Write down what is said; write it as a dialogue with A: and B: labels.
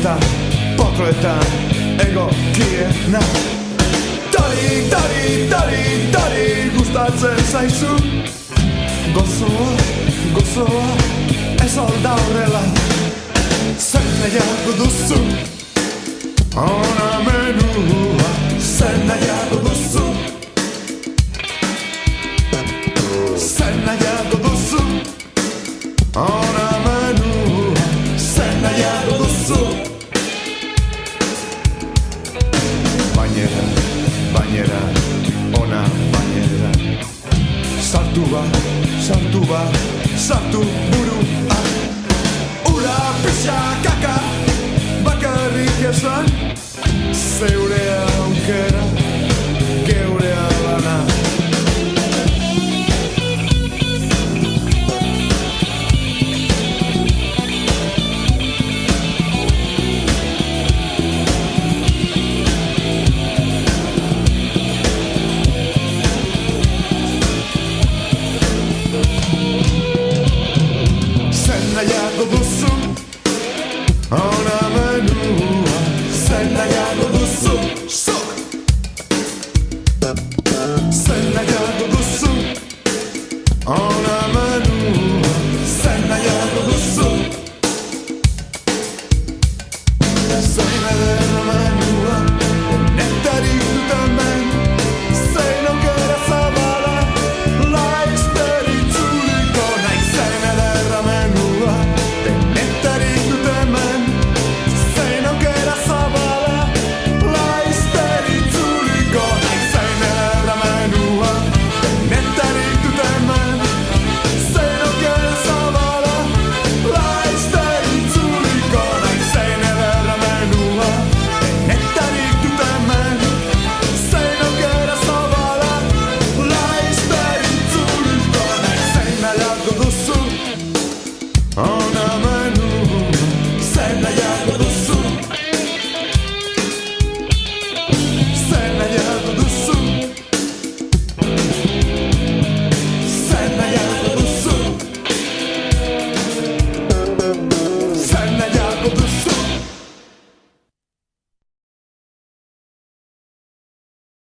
A: eta potroetan egokiena. Tari, tari, tari, tari gustatzen zaizu. Gozoa, gozoa, ez alda horrela. Zer nahiago duzu, ona menua. Zer nahiago duzu, zer nahiago duzu, ona menua. Zer nahiago duzu. Bainera, bainera, ona bainera. Sartu ba, sartu ba, sartu buru